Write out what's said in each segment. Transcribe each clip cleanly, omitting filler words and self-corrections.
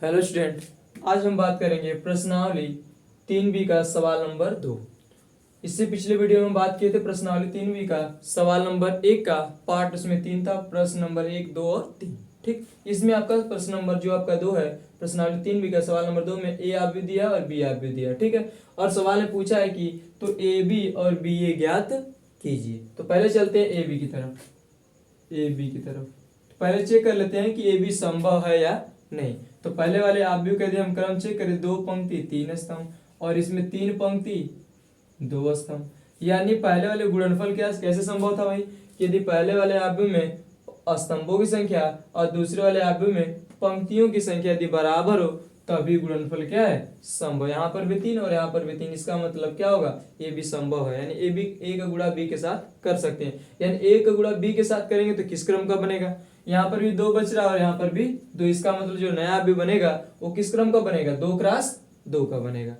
Hello student, आज हम बात करेंगे प्रश्नावली 3B का सवाल नंबर 2। इससे पिछले वीडियो में बात किए थे प्रश्नावली 3B का सवाल नंबर 1 का पार्ट, उसमें 3 था, प्रश्न नंबर 1, 2 और 3। ठीक, इसमें आपका प्रश्न नंबर जो आपका 2 है, प्रश्नावली 3B का सवाल नंबर 2 में ए आप भी दिया और बी आप भी दिया। ठीक है, और सवाल में पूछा है कि तो ए बी और बी ए ज्ञात कीजिए। तो पहले चलते हैं ए बी की तरफ। पहले चेक कर लेते हैं कि ए बी संभव है या नहीं। तो पहले वाले आप भी कह दिए, हम क्रम चेक करें, 2 पंक्ति 3 स्तंभ, और इसमें 3 पंक्ति 2 स्तंभ। यानी पहले वाले गुणनफल क्या कैसे संभव था भाई, कि यदि पहले वाले आव्यूह में स्तंभों की संख्या और दूसरे वाले आव्यूह में पंक्तियों की संख्या यदि बराबर हो तभी गुणनफल क्या है, संभव। यहाँ पर भी 3 और यहाँ पर भी 3, इसका मतलब क्या होगा, ये भी संभव है। यानी ए बी ए का गुणा बी के साथ कर सकते हैं। यानी ए का गुणा बी के साथ करेंगे तो किस क्रम का बनेगा, यहाँ पर भी 2 बच रहा है और यहाँ पर भी 2, इसका मतलब जो नया भी बनेगा वो किस क्रम का बनेगा, 2 क्रॉस 2 का बनेगा।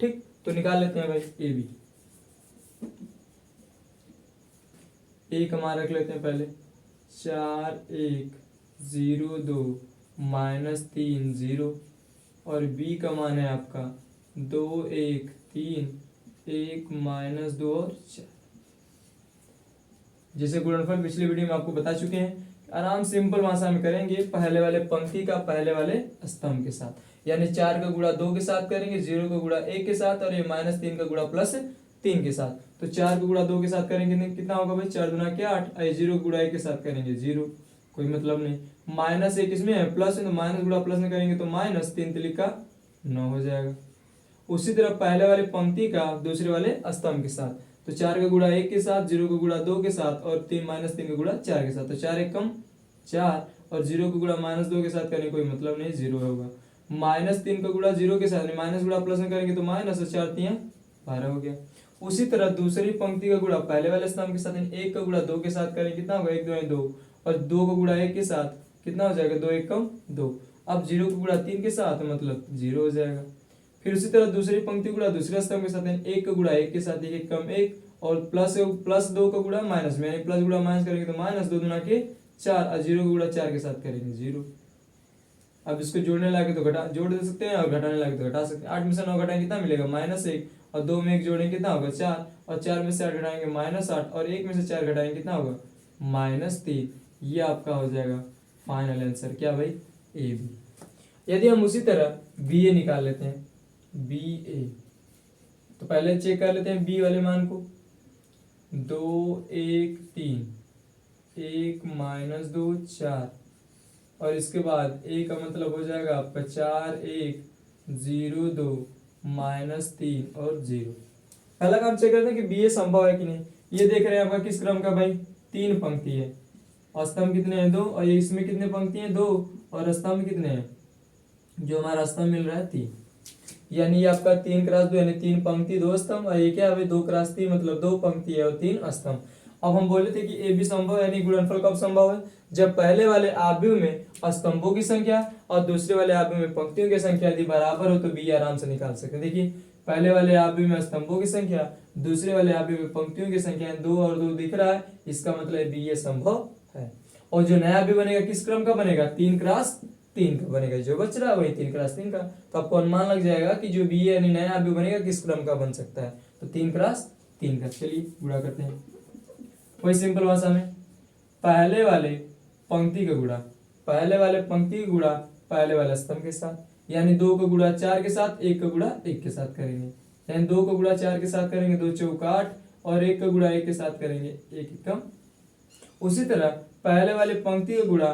ठीक, तो निकाल लेते हैं भाई ए बी। ए का मान रख लेते हैं पहले 4 1 0 2 -3 0, और बी का मान है आपका 2 1 3 1 -2 और 4। जैसे गुणनफल पिछले वीडियो में आपको बता चुके हैं, आराम सिंपल भाषा में करेंगे, पहले वाले पंक्ति का पहले वाले स्तंभ के साथ। यानी 4 का गुणा 2 के साथ करेंगे, 0 का गुणा 1 के साथ, और ये -3 का गुणा +3 के साथ। तो 4 का गुणा 2 के साथ करेंगे कितना होगा भाई, 4 दूना क्या 8, 0 गुणा 1 के साथ करेंगे 0, कोई मतलब नहीं। -1 इसमें है, प्लस है तो माइनस गुणा प्लस में करेंगे तो -3 3 का 9 हो जाएगा। उसी तरह पहले वाले पंक्ति का दूसरे वाले स्तंभ के साथ, तो 4 का गुणा 1 के साथ, 0 का गुणा 2 के साथ, और 3 -3 का गुणा 4 के साथ। तो 4 1 कम 4, और 0 का गुणा -2 के साथ करने कोई मतलब नहीं, 0 होगा। -3 का गुणा 0 के साथ, माइनस गुणा प्लस में करेंगे तो माइनस, और 4 3 12 हो गया। उसी तरह दूसरी पंक्ति का गुणा पहले वाले स्तंभ के साथ, 1 का गुणा 2 के साथ करेंगे कितना होगा, 1 2 2, और 2 का गुणा 1 के साथ कितना हो जाएगा, 2 1 कम 2। अब 0 का गुणा 3 के साथ मतलब 0 हो जाएगा। फिर उसी तरह दूसरी पंक्ति गुणा दूसरे स्तंभ के साथ, 1 का गुणा 1 के साथ 1 1 कम 1, और प्लस 2 का गुणा माइनस में, यानी प्लस गुणा माइनस करेंगे तो -2 दूना के 4, और 0 का गुणा 4 के साथ करेंगे 0। अब इसको जोड़ने लगे तो घटा जोड़ दे सकते हैं, और घटाने लगे तो घटा सकते हैं। 8 में से 9 घटाएंगे कितना मिलेगा, -1, और 2 में 1 जोड़ेंगे कितना होगा 4, और 4 में से 8 घटाएंगे -8, और 1 में से 4 घटाएंगे कितना होगा -3। ये आपका हो जाएगा फाइनल आंसर, क्या भाई, ए बी। यदि हम उसी तरह बी ए निकाल लेते हैं, बी ए, तो पहले चेक कर लेते हैं बी वाले मान को, 2 1 3 1 -2 4, और इसके बाद ए का मतलब हो जाएगा आपका 4 1 0 2 -3 और 0। पहला काम चेक करते हैं कि बी ए संभव है कि नहीं। ये देख रहे हैं आपका किस क्रम का भाई, 3 पंक्ति है, और स्तंभ कितने हैं 2, और ये इसमें कितने पंक्ति हैं 2, और स्तंभ कितने हैं, जो हमारा स्तंभ मिल रहा है 3। यानी ये आपका 3 क्रॉस 2, यानी 3 पंक्ति 2 स्तंभ, और ये क्या है 2 क्रॉस 3 मतलब 2 पंक्ति है और 3 स्तंभ। अब हम बोले थे कि ए बी संभव है, यानी गुणनफल कब संभव है, जब पहले वाले आव्यूह में स्तंभों की संख्या और दूसरे वाले आव्यूह में पंक्तियों की संख्या यदि बराबर हो तो बी आराम से निकाल सकते हैं। देखिए पहले वाले आव्यूह में स्तंभों की संख्या, दूसरे वाले आव्यूह में पंक्तियों की संख्या 2 और 2 दिख रहा है, इसका मतलब बी ए संभव है। और जो नया आव्यूह बनेगा किस क्रम का बनेगा, 3 क्रॉस 3 का बनेगा, जो बच रहा है वही 3 क्रॉस 3 का। तो आपको अनुमान लग जाएगा कि जो बी ए यानी नया आव्यूह बनेगा किस क्रम का बन सकता है, तो 3 क्रॉस 3 का। चलिए गुणा करते हैं वही सिंपल भाषा में, पहले वाले पंक्ति का गुणा पहले वाले पंक्ति का गुणा पहले वाले स्तंभ के साथ, यानी 2 का गुणा 4 के साथ, 1 का गुणा 1 के साथ करेंगे। यानी 2 का गुणा 4 के साथ करेंगे 2 चौका 8, और 1 का गुणा 1 के साथ करेंगे 1 कम। उसी तरह पहले वाले पंक्ति का गुणा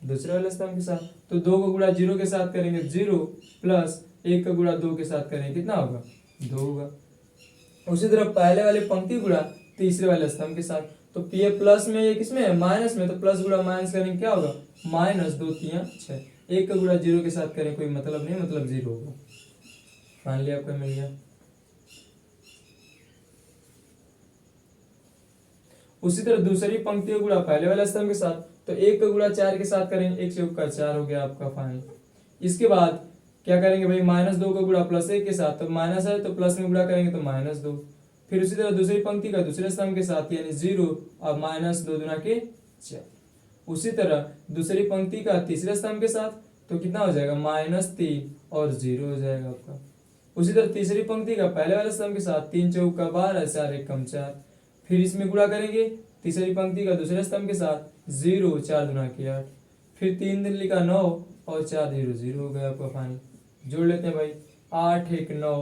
दूसरे वाले स्तंभ के साथ, तो 2 का गुणा 0 के साथ करेंगे 0, प्लस 1 का गुणा 2 के साथ करेंगे कितना होगा 2 होगा। उसी तरह पहले वाले पंक्ति गुणा तीसरे वाले स्तंभ के साथ, तो ये प्लस में ये किसमें है माइनस में, तो प्लस गुणा माइनस करेंगे क्या होगा -2 3 6, 1 का गुणा 0 के साथ करें कोई मतलब नहीं, मतलब 0 होगा। फाइनली आपका मिल गया। उसी तरह दूसरी पंक्ति का गुणा पहले वाले स्तंभ के साथ, तो 1 का गुणा 4 के साथ करेंगे, 1 चौका 4 हो गया आपका फाइनल। इसके बाद क्या करेंगे भाई, -2 का गुणा +1 के साथ, तो माइनस है तो प्लस में गुणा करेंगे तो -2। फिर उसी तरह दूसरी पंक्ति का दूसरे स्तंभ के साथ, यानी 0 और -2 दूना के 4। उसी तरह दूसरी पंक्ति का तीसरे स्तंभ के साथ, तो कितना हो जाएगा -3 और 0 हो जाएगा आपका। उसी तरह तीसरी पंक्ति का पहले वाले स्तंभ के साथ 3 चौका 12 4 एकम 4, फिर इसमें गुणा करेंगे तीसरी पंक्ति का दूसरे स्तंभ के साथ 0 4 दूना की 8, फिर 3 दिन लिखा 9 और 4 0 0 हो गया आपका फाइनल। जोड़ लेते हैं भाई 8 1 9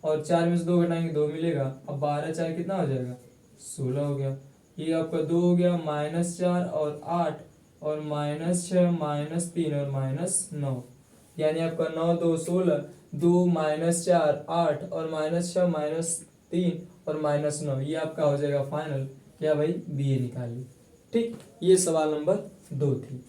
और 4 में से 2 घटाएंगे 2 मिलेगा। अब 12 4 कितना हो जाएगा 16 हो गया। ये आपका 2 हो गया -4 और 8 और -6 -3 और -9, यानी आपका 9 2 16 2 -4 8 और -6 -3 और -9, ये आपका हो जाएगा फाइनल क्या भाई BA निकालिए। ठीक, ये सवाल नंबर 2 थी।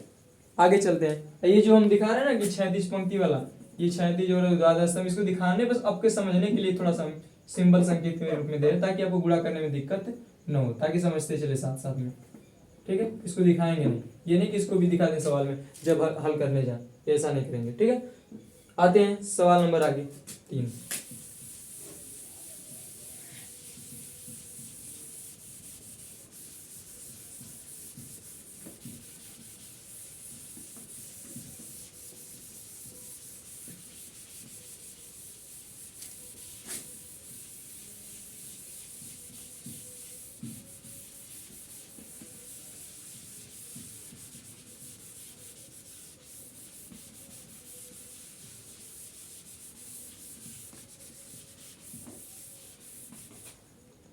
आगे चलते हैं। ये जो हम दिखा रहे हैं ना कि 36 पंक्ति वाला, ये 36 और द्वादश स्तंभ, इसको दिखाने बस आपके समझने के लिए थोड़ा सा सिंबल संकेत के रूप में दे रहे हैं ताकि आपको गुणा करने में दिक्कत न हो, ताकि समझते चले साथ साथ में। ठीक है, इसको दिखाएंगे नहीं, ये नहीं कि इसको भी दिखा दें सवाल में जब हल करने जाए, ऐसा नहीं करेंगे। ठीक है, आते हैं सवाल नंबर आगे 3।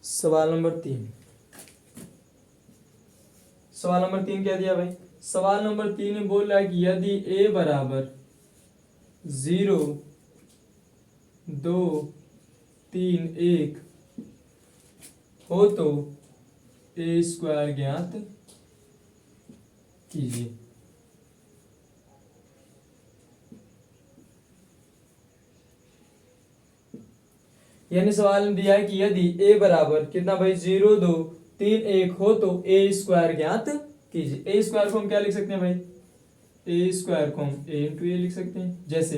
सवाल नंबर 3। सवाल नंबर 3 क्या दिया भाई? सवाल नंबर 3 में बोल रहा है कि यदि a बराबर 0 2 3 1 हो तो a स्क्वायर ज्ञात कीजिए। यानी सवाल में दिया है कि यदि a बराबर कितना भाई 0 2 3 1 हो तो a स्क्वायर ज्ञात कीजिए। a स्क्वायर को हम क्या लिख सकते हैं भाई? a स्क्वायर को हम a इंटू ए लिख सकते हैं। जैसे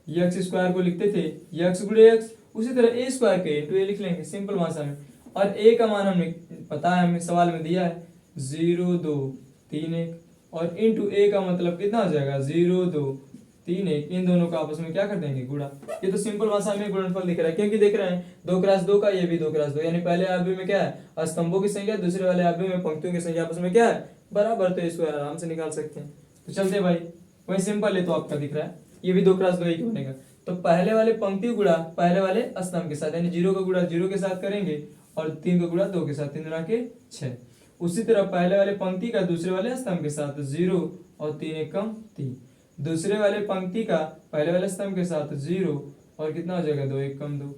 यक्स स्क्वायर को लिखते थे यक्स गुणे यक्स, उसी तरह a स्क्वायर के इंटू ए लिख लेंगे सिंपल भाषा में। और a का मान हमने पता है, हमें सवाल में दिया है 0 2 3 1 और इंटू a का मतलब कितना हो जाएगा 0 2 3 1, इन दोनों का आपस में क्या कर देंगे गुणा। ये तो सिंपल भाषा में गुणनफल दिख रहा है, क्योंकि देख रहे हैं 2 क्रॉस 2 का, ये भी 2 क्रॉस 2, यानी पहले आव्यूह में क्या है स्तंभों की संख्या, दूसरे वाले आव्यूह में पंक्तियों की संख्या आपस में क्या है बराबर, तो इसको आराम से निकाल सकते हैं। तो चलते भाई, वही सिंपल है तो आपका दिख रहा है ये भी 2 क्रॉस 2 ही बनेगा। तो पहले वाले पंक्ति गुणा पहले वाले स्तंभ के साथ, यानी 0 का गुणा 0 के साथ करेंगे और 3 का गुणा 2 के साथ, 3 गुणा के 6। उसी तरह पहले वाले पंक्ति का दूसरे वाले स्तंभ के साथ 0 और 3 1 कम 3, दूसरे वाले पंक्ति का पहले वाले स्तंभ के साथ 0 और कितना हो जाएगा 2 1 कम 2,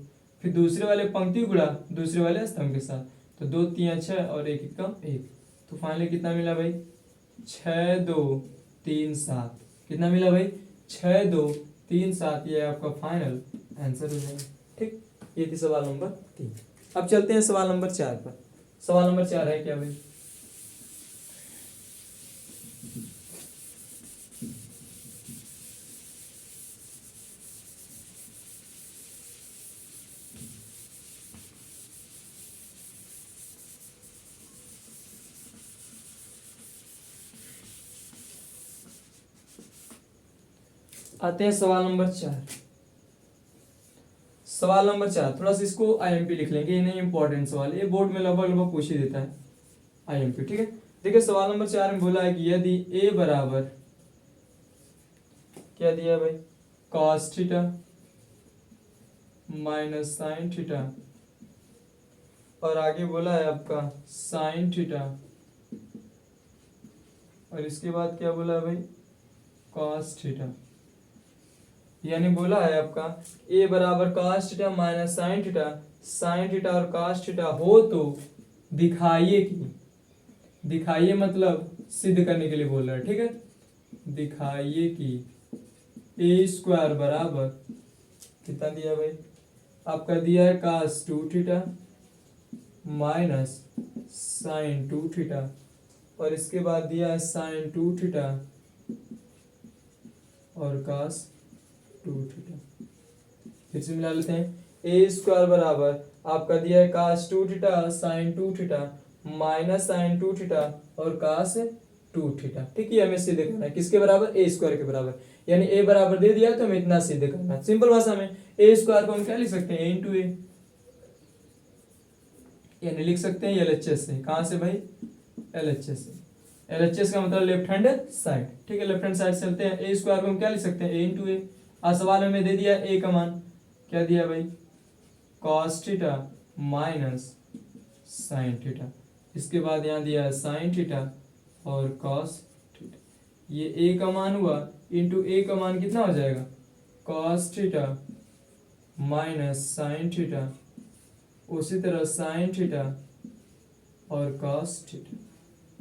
फिर दूसरे वाले पंक्ति गुणा दूसरे वाले स्तंभ के साथ, तो 2 3 6 और 1 1 कम 1, तो फाइनली कितना मिला भाई 6 2 3 7, कितना मिला भाई 6 2 3 7, ये आपका फाइनल आंसर हो जाएगा। ठीक, ये थी सवाल नंबर 3। अब चलते हैं सवाल नंबर 4 पर। सवाल नंबर 4 है क्या भाई? आते हैं सवाल नंबर 4। सवाल नंबर 4 थोड़ा सा इसको आईएमपी लिख लेंगे, ये नहीं इंपॉर्टेंट सवाल, ये बोर्ड में लगभग लगभग पूछ ही देता है आईएमपी। ठीक है, देखिए सवाल नंबर 4 में बोला है कि यदि a बराबर क्या दिया भाई cos theta minus sine theta, और आगे बोला है आपका साइन थीटा, और इसके बाद क्या बोला है भाई cos थीटा। यानी बोला है आपका a बराबर cos theta minus sine theta, sign theta और cos थीटा हो तो दिखाइए कि, दिखाइए मतलब सिद्ध करने के लिए बोल रहा है। ठीक है, दिखाइए कि a स्क्वायर बराबर कितना दिया भाई आपका दिया है cos 2 theta minus sine 2 theta, और इसके बाद दिया है साइन 2 थीटा और cos 2 थीटा। फिर से मिला लेते हैं a स्क्वायर बराबर आपका दिया है cos 2 theta sine 2 theta minus sine 2 theta और cos 2 थीटा। ठीक है, हमें सिद्ध करना है किसके बराबर? a स्क्वायर के बराबर। यानी ए बराबर दे दिया तो हमें इतना सिद्ध करना है। सिंपल भाषा में ए स्क्वायर को हम क्या लिख सकते हैं, ए इंटू ए, यानी लिख सकते हैं एलएचएस से। कहां से भाई, एलएचएस से। एलएचएस का मतलब लेफ्ट हैंड साइड, ठीक है, लेफ्ट हैंड साइड से चलते हैं। ए स्क्वायर को हम क्या लिख सकते हैं, ए इंटू ए। आज सवाल में दे दिया ए का मान, क्या दिया भाई, cos theta minus sine theta, इसके बाद यहाँ दिया है साइन थीटा और कॉस थीटा। ये ए का मान हुआ, इंटू ए का मान कितना हो जाएगा, cos theta minus sine theta, उसी तरह साइन थीटा और कॉस थीटा,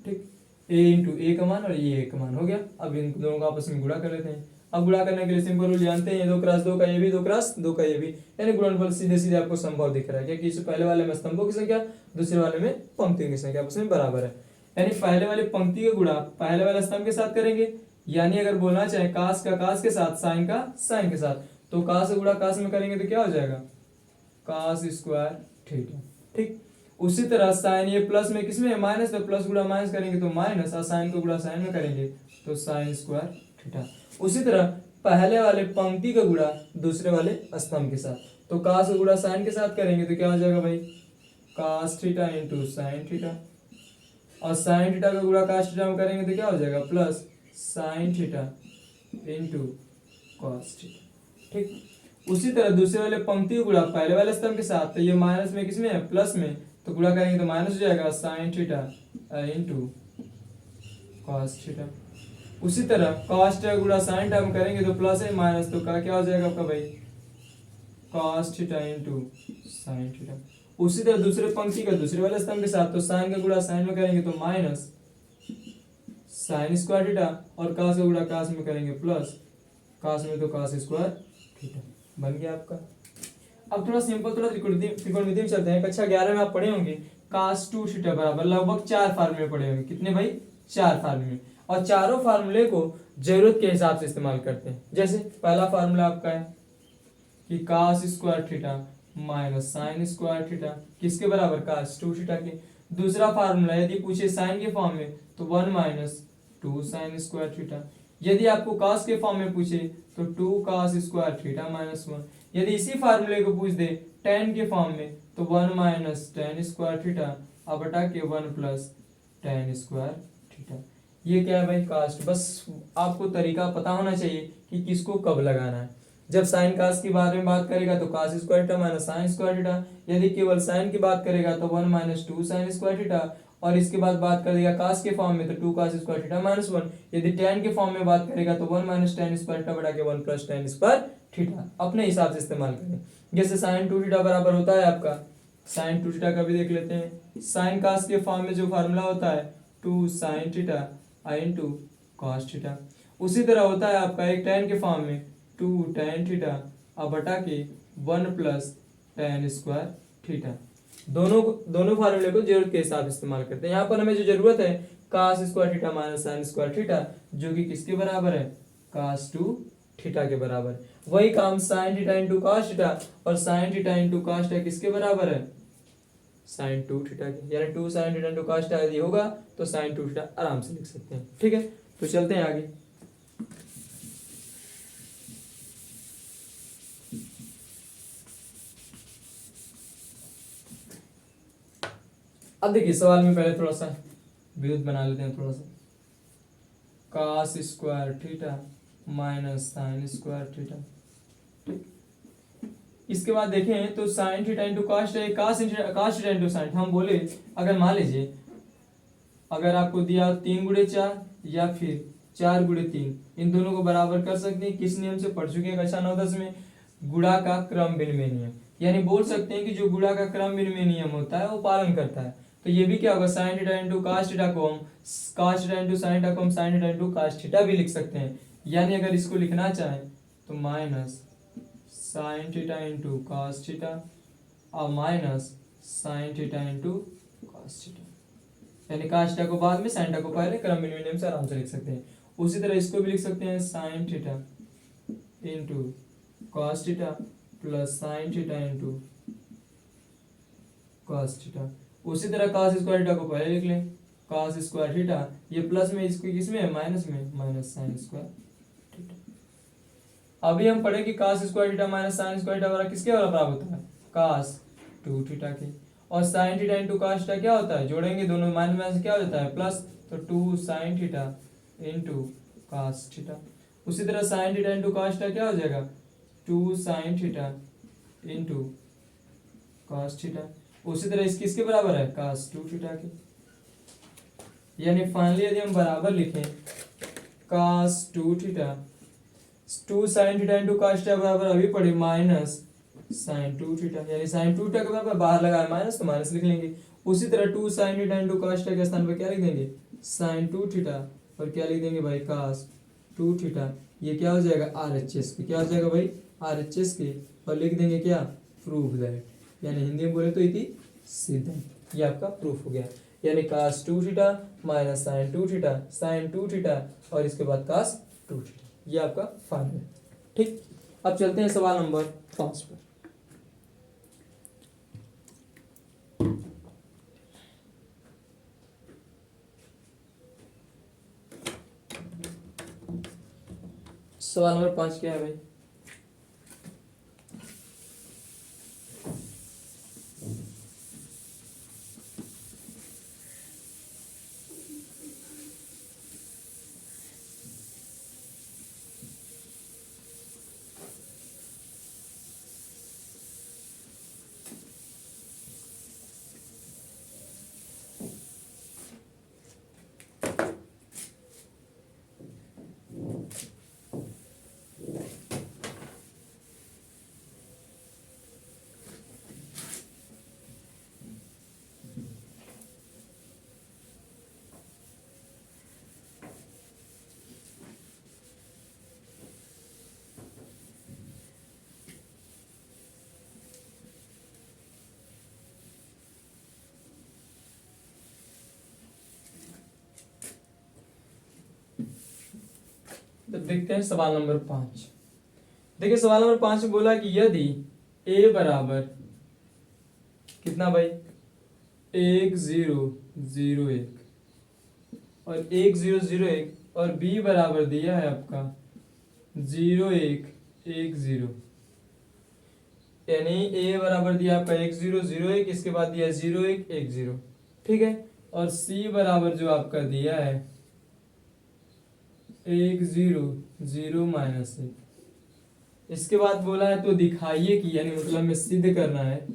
ठीक। ए इंटू ए का मान और ये ए का मान हो गया। अब इन दोनों को आपस में गुणा कर लेते हैं। अब गुणा करने के लिए सिंपल रूल जानते हैं, 2 क्रॉस 2 का ये भी, 2 क्रॉस 2 का ये भी, यानी गुणनफल सीधे सीधे आपको संभव दिख रहा है, क्योंकि इस पहले वाले में स्तंभों की संख्या, दूसरे वाले में पंक्तियों की संख्या आपस में बराबर है। यानी पहले वाले पंक्ति का गुणा पहले वाले स्तंभ के साथ करेंगे, यानी अगर बोलना चाहे कास का कास के साथ, साइन का साइन के साथ, तो कास का गुणा कास में करेंगे तो क्या हो जाएगा, कास स्क्वायर थीटा, ठीक। उसी तरह साइन ये प्लस में किसमें है, माइनस, तो प्लस गुणा माइनस करेंगे तो माइनस, और साइन को गुणा साइन में करेंगे तो साइन स्क्वायर थीटा। उसी तरह पहले वाले पंक्ति का गुणा दूसरे वाले स्तंभ के साथ, तो कास का गुणा साइन के साथ करेंगे तो क्या हो जाएगा भाई, cos theta into sine theta, और साइन थीटा का गुणा कास थीटा में करेंगे तो क्या हो जाएगा, plus sine theta into cos theta, ठीक। उसी तरह दूसरे वाले पंक्ति का गुणा पहले वाले स्तंभ के साथ, तो ये माइनस में किसमें है, प्लस में, तो गुणा करेंगे तो माइनस हो जाएगा sign theta into cos theta. उसी तरह कॉस थीटा गुणा साइन थीटा में करेंगे तो प्लस है माइनस, तो क्या हो जाएगा आपका भाई, cos theta into sine theta. उसी तरह दूसरे पंक्ति का दूसरे वाले स्तंभ के साथ, तो साइन का गुणा साइन में करेंगे तो माइनस साइन स्क्वायर थीटा, और कास का गुणा कास में करेंगे प्लस कास में तो कास स्क्वायर थीटा। बन गया आपका। अब थोड़ा सिंपल, थोड़ा त्रिकोणमिति में चलते हैं। कक्षा 11 में आप पढ़े होंगे कास 2 थीटा बराबर लगभग 4 फार्मूले पढ़े होंगे। कितने भाई, 4 फार्मूले, और चारों फार्मूले को जरूरत के हिसाब से इस्तेमाल करते हैं। जैसे पहला फार्मूला आपका है कि cos square theta minus sine square theta किसके बराबर, कास 2 थीटा के। दूसरा फार्मूला यदि पूछे साइन के फॉर्म में तो 1 माइनस 2 साइन स्क्वायर थीटा। यदि आपको कास के फॉर्म में पूछे तो 2 कास स्क्वायर थीटा माइनस 1। यदि इसी फार्मूले को पूछ दे tan के फॉर्म में तो 1 माइनस tan स्क्वायर थीटा अब हटा के 1 प्लस tan स्क्वायर थीटा। ये क्या है भाई, कास्ट। बस आपको तरीका पता होना चाहिए कि किसको कब लगाना है। जब साइन कास के बारे में बात करेगा तो cos square theta minus sine square theta, यदि केवल साइन की बात करेगा तो 1 माइनस 2 साइन स्क्वायर थीटा, और इसके बाद बात करेगा कास के फॉर्म में तो 2 कास स्क्वायर थीटा माइनस 1। यदि tan के फॉर्म में बात करेगा तो 1 माइनस tan स्क्वायर थीटा बढ़ा के 1 प्लस tan स्क्वायर थीटा। अपने हिसाब से इस्तेमाल करें। जैसे साइन 2 थीटा बराबर होता है आपका, साइन 2 थीटा का भी देख लेते हैं। साइन कास के फॉर्म में जो फार्मूला होता है 2 sine theta into cos theta. उसी तरह होता है आपका एक tan के फॉर्म में 2 tan थीटा अब हटा के 1 प्लस tan स्क्वायर थीटा। दोनों फार्मूले को जरूरत के हिसाब से इस्तेमाल करते हैं। यहाँ पर हमें जो जरूरत है cos square theta minus sine square theta, जो कि किसके बराबर है, कास 2 थीटा के बराबर। वही काम sine theta into cos theta और sine theta into cos theta किसके बराबर है, साइन 2 थीटा के। यानी 2 sine theta into cos theta यदि होगा तो साइन 2 थीटा आराम से लिख सकते हैं। ठीक है, तो चलते हैं आगे। अब देखिए सवाल में पहले थोड़ा सा विरुद्ध बना लेते हैं। थोड़ा सा cos square theta minus sine square theta. ठीक, इसके बाद देखें तो sine theta into cos theta into sine. हम बोले अगर मान लीजिए अगर आपको दिया 3 गुणे 4 या फिर 4 गुणे 3, इन दोनों को बराबर कर सकते हैं। किस नियम से पढ़ चुके हैं कक्षा 9-10 में, गुणा का क्रम विनिमय नियम। यानी बोल सकते हैं कि जो गुणा का क्रम विनिमय नियम होता है वो पालन करता है। तो ये भी क्या होगा, sine theta into cos theta को हम cos theta into sine theta को हम sine theta into cos theta भी लिख सकते हैं। यानी अगर इसको लिखना चाहें तो minus sine theta into cos theta और minus sine theta into cos theta. यानी कास थीटा को बाद में, साइन थीटा को पहले, क्रम विनिमय नियम से आराम से लिख सकते हैं। उसी तरह इसको भी लिख सकते हैं sine theta into cos theta plus sine theta into cos theta. उसी तरह कास स्क्वायर थीटा को पहले लिख लें, कास स्क्वायर थीटा, ये प्लस में, इसको किसमें है, माइनस में, माइनस साइन स्क्वायर थीटा। अभी हम पढ़े कि cos square theta minus sine square theta किसके वाला बराबर होता है, cos 2 थीटा के। और sin theta into cos theta क्या होता है, जोड़ेंगे दोनों माइनस माइनस क्या हो जाता है प्लस, तो 2 sin theta into cos theta. उसी तरह sin theta into cos theta क्या हो जाएगा, 2 sin theta into cos theta. उसी तरह इसकी किसके बराबर है, cos 2 थीटा के। यानी फाइनली यदि हम बराबर लिखें cos 2 theta 2 sin theta into cos theta बराबर अभी पढ़े माइनस sin 2 थीटा, यानी sin 2 थीटा के बराबर बाहर लगाए माइनस तो माइनस लिख लेंगे। उसी तरह 2 sin theta into cos theta के स्थान पर क्या लिख देंगे, sin 2 थीटा, और क्या लिख देंगे भाई cos 2 थीटा। ये क्या हो जाएगा RHS के, क्या हो जाएगा भाई RHS के, और लिख देंगे क्या, प्रूफ दैट, यानी हिंदी में बोले तो इति सिद्ध। ये आपका प्रूफ हो गया, यानी cos 2 theta minus sin 2 theta sin 2 theta और इसके बाद cos 2 थीटा, ये आपका फाइनल है। ठीक, अब चलते हैं सवाल नंबर 5 पर। सवाल नंबर 5 क्या है भाई, तो देखते हैं सवाल नंबर 5। देखिए सवाल नंबर 5 में बोला कि यदि a बराबर कितना भाई 1 0 0 1 और 1 0 0 1 और b बराबर दिया है आपका 0 1 1 0, यानी a बराबर दिया आपका 1 0 0 1, इसके बाद दिया 0 1 1 0, ठीक है। और c बराबर जो आपका दिया है 1 0 0 माइनस 1, इसके बाद बोला है तो दिखाइए कि, यानी मतलब में सिद्ध करना है,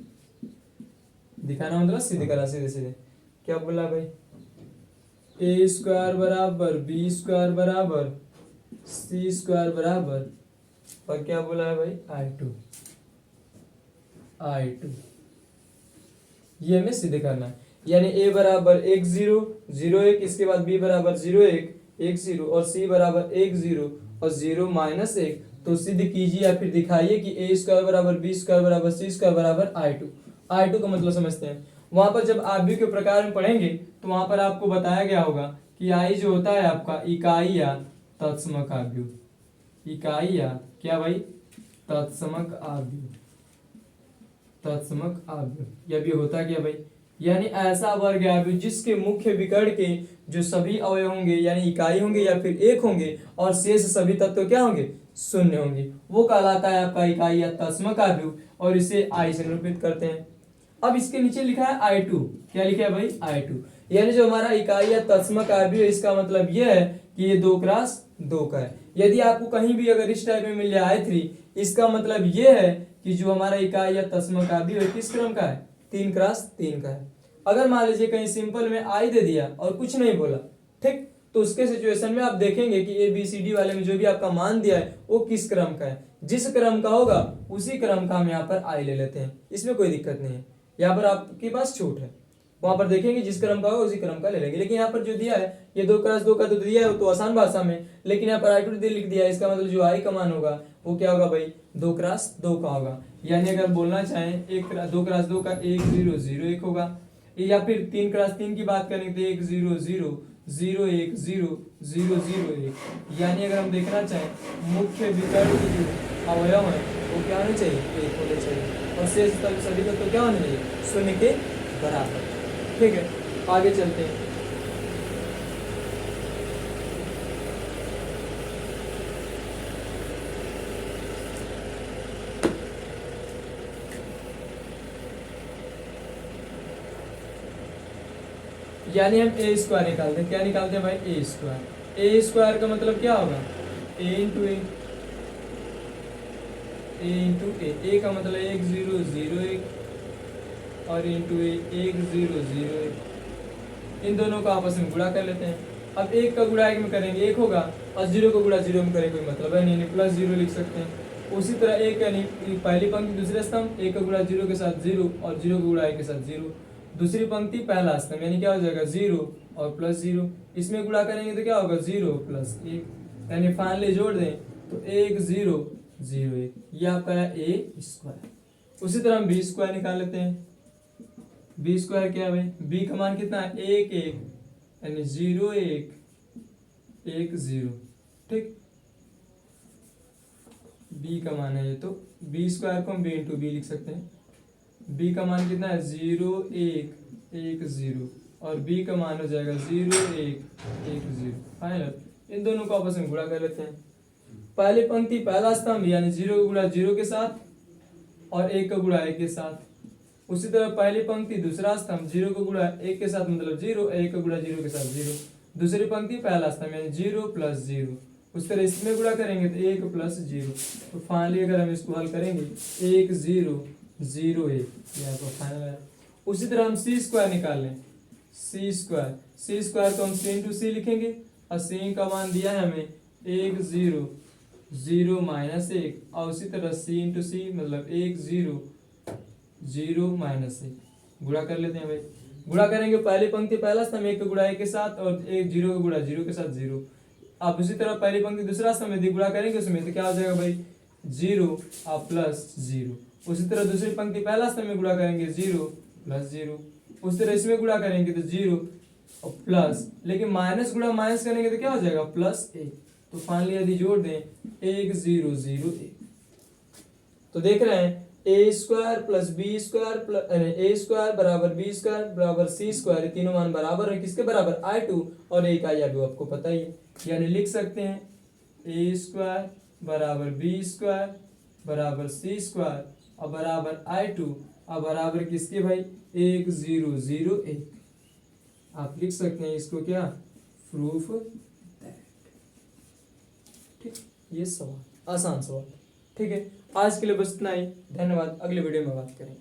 दिखाना मतलब सिद्ध करना, सीधे सीधे क्या बोला भाई, a स्क्वायर बराबर b स्क्वायर बराबर c स्क्वायर बराबर, और क्या बोला है भाई i2 ये हमें सिद्ध करना है। यानी a बराबर 1 0 0 1, इसके बाद b बराबर 0 1 1 0 और c बराबर 1 0 और 0 माइनस 1, तो सिद्ध कीजिए या फिर दिखाइए कि a स्क्वायर बराबर b स्क्वायर बराबर c स्क्वायर बराबर i2 का मतलब समझते हैं। वहां पर जब आप भी के प्रकार में पढ़ेंगे तो वहां पर आपको बताया गया होगा कि i जो होता है आपका इकाई या तत्समक आव्यूह, इकाई या क्या भाई तत्समक आव्यूह, यह भी होता क्या भाई, यानी ऐसा वर्ग आव्यूह जिसके मुख्य विकर्ण के जो सभी अवयव होंगे यानी इकाई होंगे या फिर एक होंगे और शेष सभी तत्व क्या होंगे, शून्य होंगे, वो कहलाता है आपका इकाई या तत्समक आव्यूह, और इसे i से निरूपित करते हैं। अब इसके नीचे लिखा है i2, क्या लिखा है भाई i2, यानी जो हमारा इकाई या तत्समक आव्यूह है इसका मतलब यह है कि ये 2 क्रॉस 2 का है। यदि आपको कहीं भी अगर इस टाइप में मिल जाए i3, इसका मतलब यह है कि जो हमारा इकाई या तत्समक आव्यूह है किस क्रम का है, 3 क्रॉस 3 का है। अगर मान लीजिए कहीं सिंपल में i दे दिया और कुछ नहीं बोला, ठीक, तो उसके सिचुएशन में आप देखेंगे कि ए बी सी डी वाले में जो भी आपका मान दिया है वो किस क्रम का है, जिस क्रम का होगा उसी क्रम का हम यहाँ पर i ले लेते हैं, इसमें कोई दिक्कत नहीं है। यहाँ पर आपके पास छूट है, वहां पर देखेंगे जिस क्रम का होगा उसी क्रम का ले लेंगे। लेकिन यहाँ पर जो दिया है ये 2 क्रॉस 2 का तो दिया है तो आसान भाषा में, लेकिन यहाँ पर i2 लिख दिया है, इसका मतलब जो i का मान होगा वो क्या होगा भाई 2 क्रॉस 2 का होगा। यानी अगर बोलना चाहें 2 क्रॉस 2 का 1 0 0 1 होगा, या फिर 3 क्रॉस 3 की बात करें तो 1 0 0 0 1 0 0 0 1, यानी अगर हम देखना चाहें मुख्य विकर्ण की जो अवयव है वो क्या होने चाहिए, 1 होने चाहिए, और शेष सभी का तो क्या होने चाहिए, शून्य के बराबर। ठीक है, आगे चलते हैं। यानी हम ए स्क्वायर निकालते हैं। क्या निकालते हैं भाई? ए स्क्वायर। ए स्क्वायर का मतलब क्या होगा? ए इंटू ए, ए इंटू ए का मतलब 1 0 0 1 और इंटू ए 1 0 0 1। इन दोनों को आपस में गुणा कर लेते हैं। अब एक का गुणा एक में करेंगे एक होगा, और जीरो का गुणा जीरो में करेंगे कोई मतलब है नहीं, प्लस जीरो लिख सकते हैं। उसी तरह एक यानी पहली पंक्ति दूसरे स्तंभ, एक का गुणा जीरो के साथ जीरो और जीरो का गुणा एक के साथ जीरो। दूसरी पंक्ति पहला स्तंभ यानी क्या हो जाएगा? जीरो और प्लस जीरो। इसमें गुणा करेंगे तो क्या होगा? जीरो प्लस एक, यानी फाइनली जोड़ दें तो 1 0 0 1। यह आपका है ए स्क्वायर। उसी तरह हम बी स्क्वायर निकाल लेते हैं। बी स्क्वायर क्या है भाई? बी का मान कितना है? 1 1 यानी 0 1 1 0। ठीक, बी का मान है ये, तो बी स्क्वायर को हम बी इंटू बी लिख सकते हैं। बी का मान कितना है? 0 1 1 0 और बी का मान हो जाएगा 0 1 1 0। फाइनल इन दोनों को आपस में गुणा कर लेते हैं। पहली पंक्ति पहला स्तंभ यानी 0 का गुणा 0 के साथ और 1 का गुणा 1 के साथ। उसी तरह पहली पंक्ति दूसरा स्तंभ 0 का गुणा 1 के साथ मतलब 0, 1 का गुणा 0 के साथ 0। दूसरी पंक्ति पहला स्तंभ यानी 0 प्लस 0। उस तरह इसमें गुणा करेंगे तो 1 प्लस 0। तो फाइनली अगर हम इसको हल करेंगे 1 0 0 1, यह आपका फाइनल है। उसी तरह हम सी स्क्वायर निकाल लें। सी स्क्वायर को हम सी इंटू सी लिखेंगे और सी का मान दिया है हमें 1 0 0 माइनस 1 और उसी तरह सी इंटू सी मतलब 1 0 0 माइनस 1। गुणा कर लेते हैं भाई। गुणा करेंगे पहली पंक्ति पहला स्तंभ 1 का गुणा 1 के साथ और 1 0 का गुणा 0 के साथ 0। अब उसी तरह पहली पंक्ति दूसरा स्तंभ यदि गुणा करेंगे उसमें तो क्या हो जाएगा भाई? 0 और प्लस 0। उसी तरह दूसरी पंक्ति पहला स्तंभ में गुणा करेंगे 0 प्लस 0। उस तरह इसमें गुणा करेंगे तो 0 और प्लस, लेकिन माइनस गुणा माइनस करेंगे तो क्या हो जाएगा? प्लस 1। तो फाइनली यदि जोड़ दें 1 0 0 1, तो देख रहे हैं a square plus b square plus a square बराबर बी स्क्वायर बराबर सी स्क्वायर, ये तीनों मान बराबर है किसके बराबर? i2 और एक i2 आपको पता ही है। यानी लिख सकते हैं ए स्क्वायर बराबर बी स्क्वायर बराबर सी स्क्वायर और बराबर i2 और बराबर किसके भाई? 1 0 0 1। आप लिख सकते हैं इसको क्या? Proof that. ठीक, ये सवाल आसान सवाल। ठीक है, आज के लिए बस इतना ही। धन्यवाद, अगले वीडियो में बात करेंगे।